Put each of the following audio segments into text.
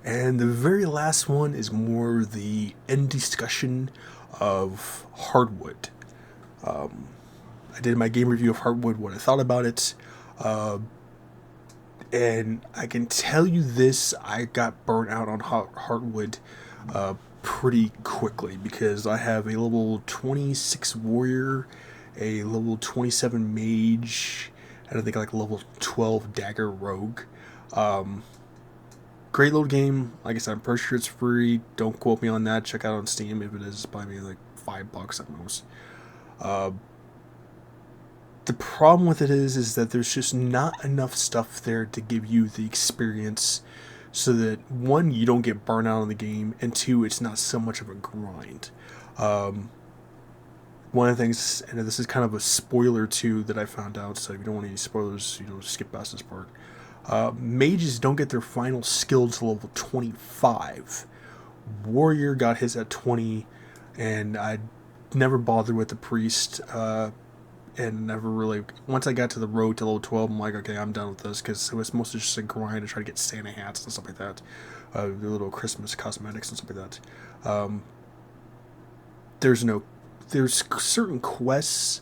And the very last one is more the end discussion of Hardwood. I did my game review of Hardwood, what I thought about it. Uh, and I can tell you this, I got burnt out on Hardwood pretty quickly because I have a level 26 warrior, a level 27 mage, and I think like level 12 dagger rogue. Um, Great little game. Like I said, I'm pretty sure it's free. Don't quote me on that. Check it out on Steam. If it is, buy me like $5 at most. Uh, the problem with it is that there's just not enough stuff there to give you the experience, so that one, you don't get burnt out on the game, and two, it's not so much of a grind. Um, One of the things, and this is kind of a spoiler too that I found out, so if you don't want any spoilers, skip past this part. Mages don't get their final skill to level 25. Warrior got his at 20, and I never bothered with the priest, and never really. Once I got to the road to level 12, I'm like, okay, I'm done with this, because it was mostly just a grind to try to get Santa hats and stuff like that, the little Christmas cosmetics and stuff like that. There's no, there's certain quests,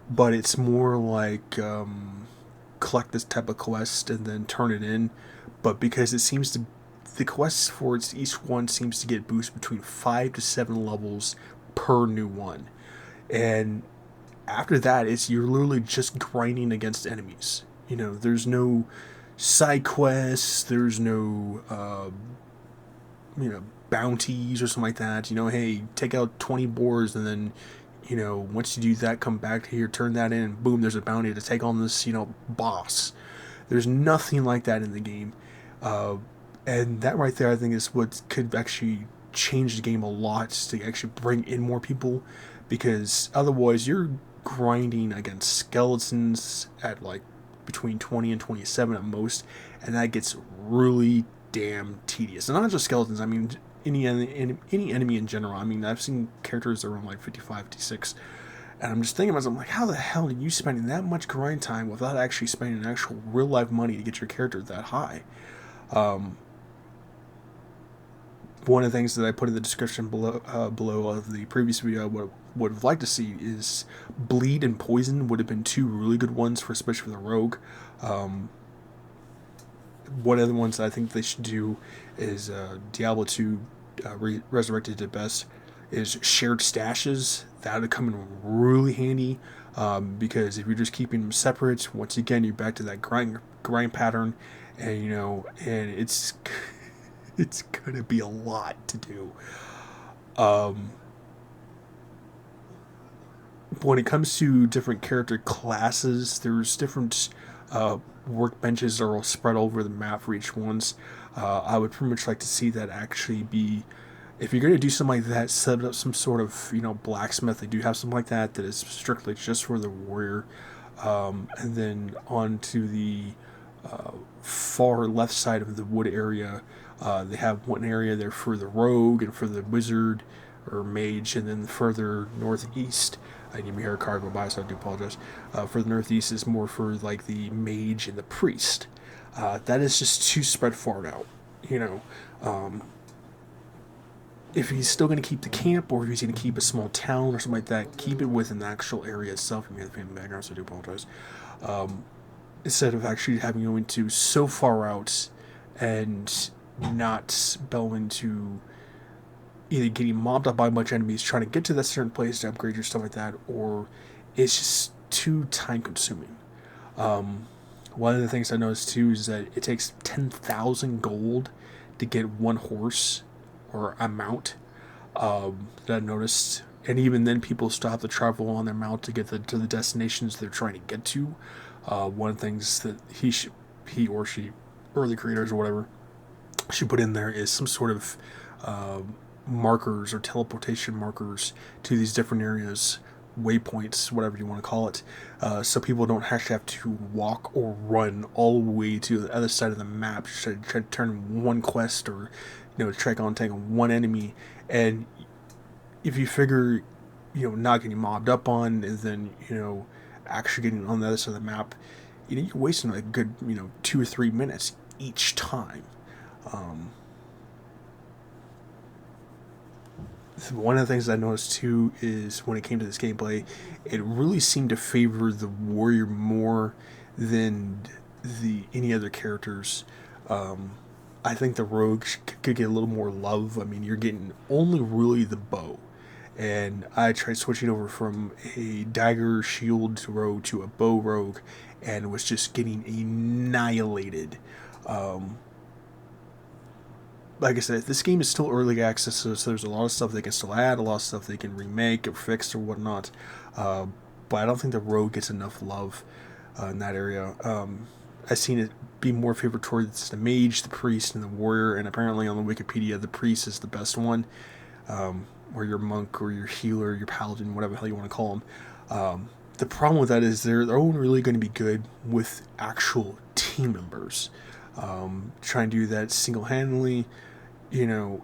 but it's more like collect this type of quest and then turn it in. But because it seems to, the quests for each one seems to get boosted between 5 to 7 levels per new one, and after that, it's you're literally just grinding against enemies. There's no side quests. There's no bounties or something like that. Hey, take out 20 boars, and then once you do that, come back here, turn that in, and boom, there's a bounty to take on this boss. There's nothing like that in the game, and that right there, I think, is what could actually change the game a lot to actually bring in more people, because otherwise you're grinding against skeletons at like between 20 and 27 at most, and that gets really damn tedious. And not just skeletons, I mean any enemy in general. I mean, I've seen characters around like 55, 56, and I'm just thinking about myself, like, how the hell are you spending that much grind time without actually spending actual real life money to get your character that high? Um, One of the things that I put in the description below of the previous video, what would have liked to see is bleed and poison would have been two really good ones for, especially for the rogue. Um, One of the ones that I think they should do is Diablo 2 Resurrected at best is shared stashes. That would come in really handy, because if you're just keeping them separate, once again you're back to that grind pattern, and and it's it's gonna be a lot to do. Um, when it comes to different character classes, there's different workbenches that are spread over the map for each ones. I would pretty much like to see that actually be, if you're going to do something like that, set up some sort of blacksmith. They do have something like that is strictly just for the warrior, and then on to the far left side of the wood area, they have one area there for the rogue and for the wizard or mage, and then further northeast, I need to hear a car go by, so I do apologize. For the northeast is more for like the mage and the priest. That is just too spread far out. You know, um, if he's still going to keep the camp, or if he's going to keep a small town or something like that, keep it within the actual area itself. I mean, the family background, so I do apologize. Um, Instead of actually having going to so far out and not going to either getting mobbed up by a bunch of enemies trying to get to that certain place to upgrade your stuff like that, or it's just too time consuming. Um, One of the things I noticed too is that it takes 10,000 gold to get one horse or a mount, that I noticed. And even then, people still have to travel on their mount to get to the destinations they're trying to get to. One of the things that he or she, or the creators or whatever, should put in there is some sort of uh, markers or teleportation markers to these different areas, waypoints, whatever you want to call it, so people don't actually have to walk or run all the way to the other side of the map to try to turn one quest, or try on taking one enemy. And if you figure, not getting mobbed up on, and then actually getting on the other side of the map, you're wasting like a good 2 or 3 minutes each time. Um, one of the things I noticed too is when it came to this gameplay, it really seemed to favor the warrior more than the any other characters. Um, I think the rogue could get a little more love. I mean, you're getting only really the bow, and I tried switching over from a dagger shield rogue to a bow rogue, and was just getting annihilated. Um, like I said, this game is still early access, so there's a lot of stuff they can still add, a lot of stuff they can remake or fix or whatnot. Uh, but I don't think the rogue gets enough love in that area. I've seen it be more favored towards the mage, the priest, and the warrior, and apparently on the Wikipedia, the priest is the best one, or your monk, or your healer, your paladin, whatever the hell you want to call them. The problem with that is they're only really going to be good with actual team members. Trying to do that single-handedly, you know,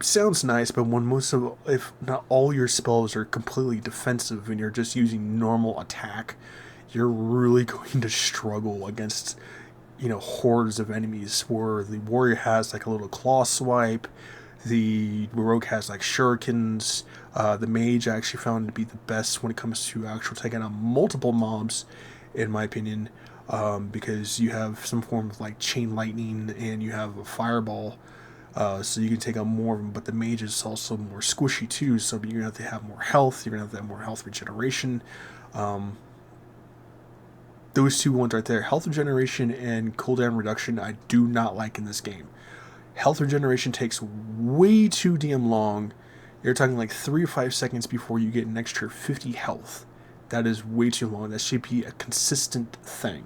sounds nice, but when most of, if not all your spells are completely defensive and you're just using normal attack, you're really going to struggle against, hordes of enemies where the warrior has like a little claw swipe, the rogue has like shurikens, the mage I actually found to be the best when it comes to actual taking on multiple mobs, in my opinion, because you have some form of like chain lightning and you have a fireball, so you can take on more of them. But the mage is also more squishy too, so you're gonna have to have more health. You're gonna have to have more health regeneration. Um, those two ones right there, health regeneration and cooldown reduction, I do not like in this game. Health regeneration takes way too damn long. You're talking like 3 or 5 seconds before you get an extra 50 health. That is way too long. That should be a consistent thing.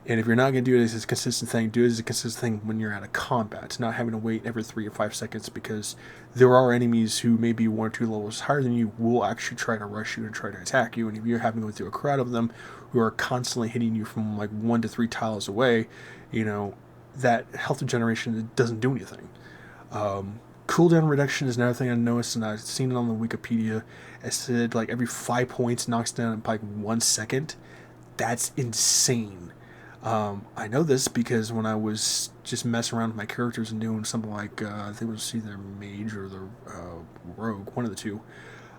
And if you're not going to do it as a consistent thing, do it as a consistent thing when you're out of combat, not having to wait every 3 or 5 seconds, because there are enemies who may be 1 or 2 levels higher than you will actually try to rush you and try to attack you. And if you're having to go through a crowd of them who are constantly hitting you from like 1 to 3 tiles away, that health regeneration doesn't do anything. Cooldown reduction is another thing I noticed, and I've seen it on the Wikipedia. It said like every 5 points knocks down by like 1 second. That's insane. I know this because when I was just messing around with my characters and doing something like, I think it was either mage or the rogue, one of the two,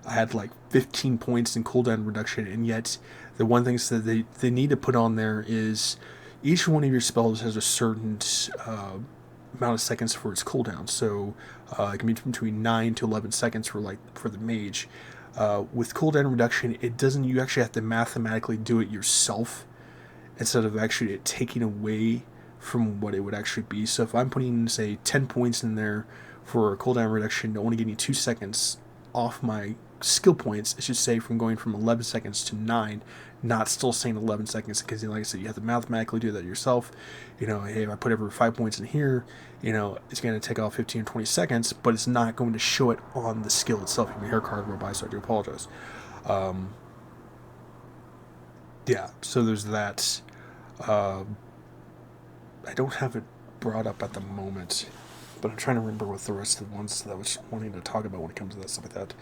I had like 15 points in cooldown reduction, and yet the one thing that they need to put on there is each one of your spells has a certain amount of seconds for its cooldown. So it can be between 9 to 11 seconds for the mage. With cooldown reduction, it doesn't. You actually have to mathematically do it yourself instead of actually it taking away from what it would actually be. So if I'm putting, say, 10 points in there for a cooldown reduction to only give me 2 seconds off my skill points, it should say from going from 11 seconds to 9, not still saying 11 seconds, because like I said, you have to mathematically do that yourself. Hey, if I put every 5 points in here, it's going to take off 15 or 20 seconds, but it's not going to show it on the skill itself. Your hair card will by, so I do apologize. Yeah, so there's that. I don't have it brought up at the moment, but I'm trying to remember what the rest of the ones that I was wanting to talk about when it comes to that stuff like that.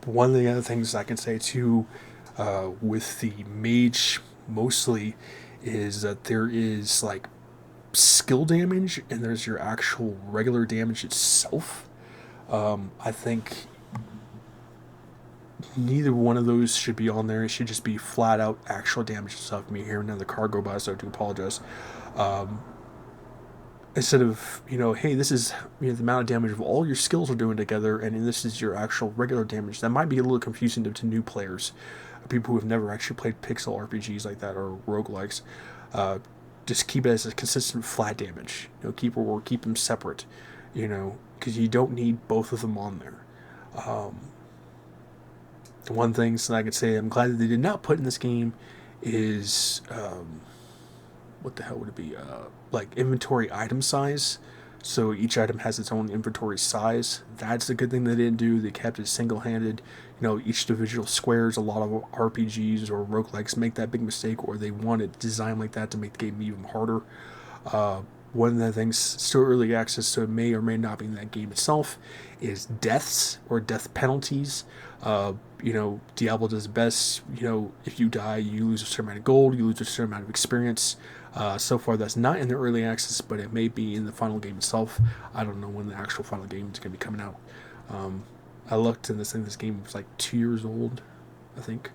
One of the other things I can say too, with the mage mostly, is that there is like skill damage and there's your actual regular damage itself. I think neither one of those should be on there. It should just be flat out actual damage itself. Me here and then the car go by, so I do apologize. Instead of, hey, this is the amount of damage of all your skills are doing together, and this is your actual regular damage. That might be a little confusing to new players, people who have never actually played pixel RPGs like that or roguelikes. Just keep it as a consistent flat damage. Keep them separate. Because you don't need both of them on there. The one thing that I could say I'm glad that they did not put in this game is what the hell would it be? Like inventory item size. So each item has its own inventory size. That's a good thing they didn't do. They kept it single-handed. Each individual squares. A lot of RPGs or roguelikes make that big mistake, or they want it designed like that to make the game even harder. one of the things still early access, so it may or may not be in that game itself, is deaths or death penalties. Diablo does best. If you die, you lose a certain amount of gold, you lose a certain amount of experience. So far, that's not in the early access, but it may be in the final game itself. I don't know when the actual final game is going to be coming out. I looked, and this game was like 2 years old, I think.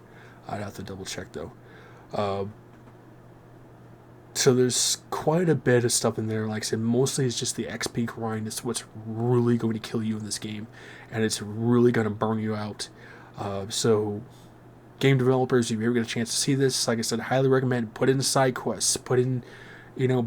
I'd have to double check though. So there's quite a bit of stuff in there. Like I said, mostly it's just the XP grind. It's what's really going to kill you in this game, and it's really going to burn you out. So game developers, if you ever get a chance to see this, like I said, highly recommend put in side quests, put in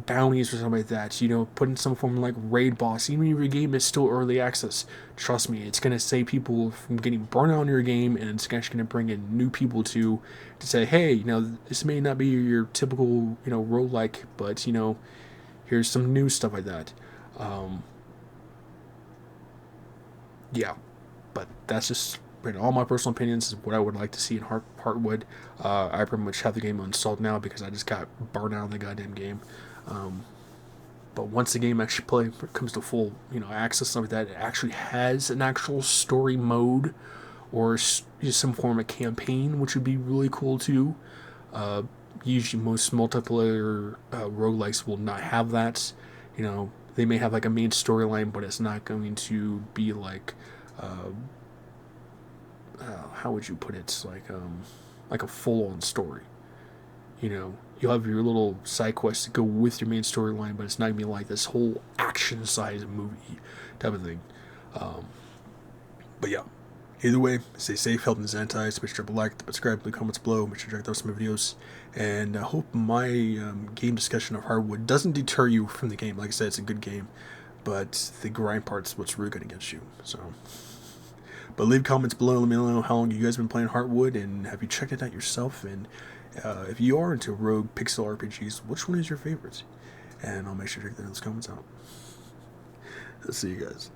bounties or something like that. Put in some form of like raid boss. Even if your game is still early access, trust me, it's gonna save people from getting burnt out on your game, and it's actually gonna bring in new people to say, hey, this may not be your typical roguelike, but here's some new stuff like that. Yeah, but that's just all my personal opinions is what I would like to see in Heartwood. I pretty much have the game installed now because I just got burned out on the goddamn game. But once the game actually comes to full access and stuff like that, it actually has an actual story mode or some form of campaign, which would be really cool too. Usually most multiplayer roguelikes will not have that. They may have like a main storyline, but it's not going to be like how would you put it? Like a full-on story. You'll have your little side quests to go with your main storyline, but it's not gonna be like this whole action-sized movie type of thing. But yeah, either way, stay safe, healthy, and sanitized. Make sure to like, subscribe, leave comments below. Make sure to check out some videos, and I hope my game discussion of Heartwood doesn't deter you from the game. Like I said, it's a good game, but the grind part's what's really good against you. So. But leave comments below. Let me know how long you guys have been playing Heartwood, and have you checked it out yourself? And if you are into rogue pixel RPGs, which one is your favorite? And I'll make sure to check those comments out. I'll see you guys.